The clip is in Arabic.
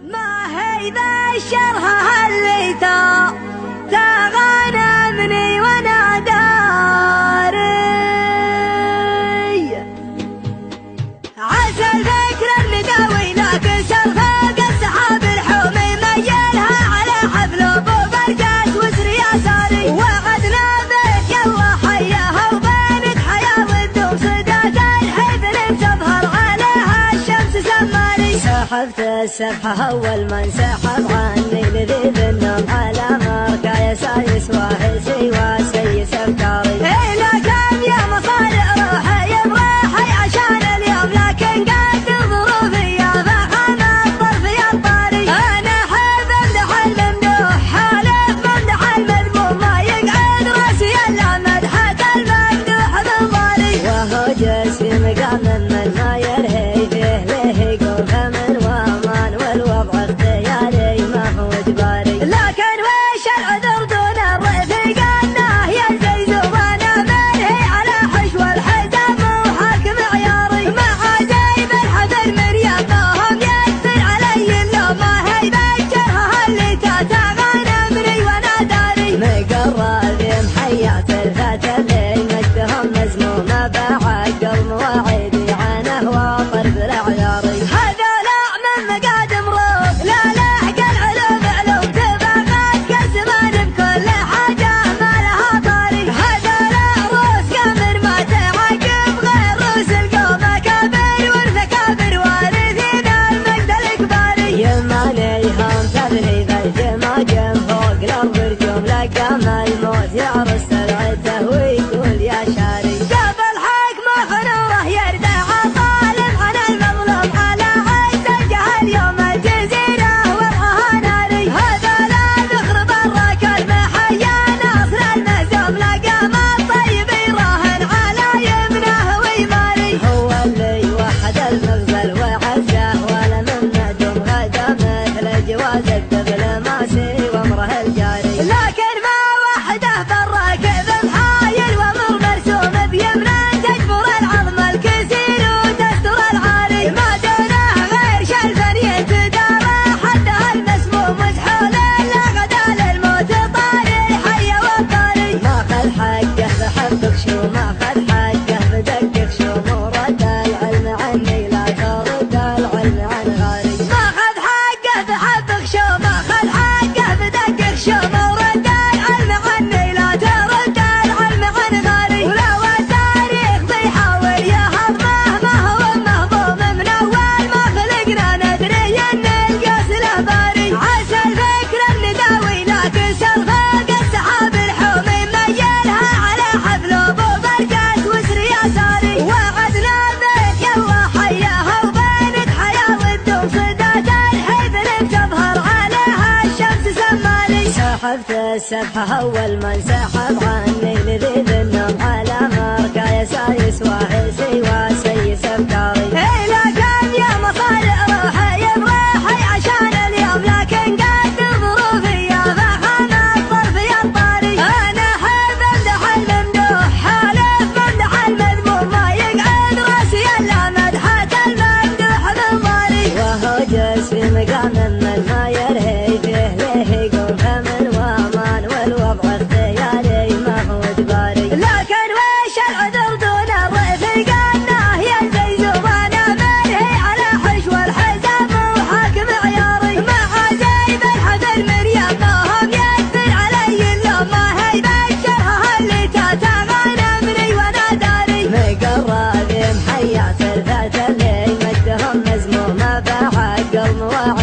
ما هي بشرها اللي تغنمني وانا داري عسى الفكر النداوي لكن سرفاق السحاب الحومي ميلها على حفل ابو برقاس وسر يساري وعدنا بك يلا حياها وبينك حياه والدوم صدات الحفل تظهر عليها الشمس سماري سحبت السبحه اول ما انسحب عني لذيذ النوم على مركا يسايس واحسي وسيس افكاري الى كم يا مصارع روحي براحي عشان اليوم لكن قد ظروفي يا فحم الطرف يا الطاري انا حب امدح الممدوح حالف ممدح المذموم ما يقعد راسي الا مدحة الممدوح بالضاري وهو جسمي مقام من ما يرهي فيه له يقوم فمن وامان والوضع اختياري ما هو اجباري لكن وش العذر دون الرفيق انه يلزي زوانا منهي على حشو الحزام وحاكم عياري مع عجيب الحذر من يباهم يكثر علي اللوم ما هي بشرها اللي تغنمني وانا داري مقرر محيات الفتى اللي مجدهم مزمومه بعقل مواعيدي عنه وطرف العياري هذا لا من مقادم روح لا لحق العلوم علوم تبغات كالزمان بكل حاجه ما لها طاري هذا لا روس كامر ما تعقب غير روس القوم اكابر والفكابر وارثين المجد الاكباري يمانيهم تبني بالجماجم فوق الارض رجوم لقام الموت يعرس سرعته ويقول يا شاري قبل حكمه حنوره يردع طالب عن المظلوم على عز الجهل يوم الجزيره وضعها ناري هذا لا ذخر برك المحيا ناصر المهزوم لقام الطيب يراهن على يمنه ويماري هو اللي وحد المغزل وعزه ولا من ندم غدا مثل جواز الدبل ماسي وامره الجاري لكن ما وحده برك بمحايل وامر مرسوم بيمنه تجبر العظم الكثير وتستر العاري ما دونه غير شلفا يتدارى حده المسموم وسحول الا غدا للموت طاري حي والطاري ما خذ حقه بحبك شو ما خذ حقه بدقك شو ورد العلم عني لا ترد العلم عن غاري ما خذ حقه بحبك شو ما خذ حقه بدقك شو ورد العلم عني لا ترد العلم عن غاري ولو التاريخ بيحاول يهضمه ما هو مهضوم من اول ما خلقنا ندري ان القاس له باري عسى الفكر النداوي لكن سرفاق السحاب الحومي ميلها على حفل ابو برقاس وسر يساري وعدنا بك يلا حياها وبينك حياه والدوم صدات الحفل تظهر عليها الشمس سماري سحبت السبحه اول ما انسحب عني لذيذ النوم على مركا يسايس واحسي وسيس افكاري الى كم يا مصارع روحي براحي عشان اليوم لكن قد ظروفي يا فحم الطرف يا الطاري انا حب امدح الممدوح حالف ممدح المذموم ما يقعد راسي الا مدحة الممدوح بالضاري وهو جسمي مقام من ما يرهي فيه له يقوم فمن وامان والوضع اختياري ما هو اجباري لكن وش العذر دون الرفيق انه يلزي زوانا منهي على حشو الحزام وحاكم عياري مع عجيب الحذر من يباهم يكثر علي اللوم ما هي بشرها اللي تغنمني وانا داري مقرر محيات الفتى اللي مجدهم مزمومه بعقل مواعيد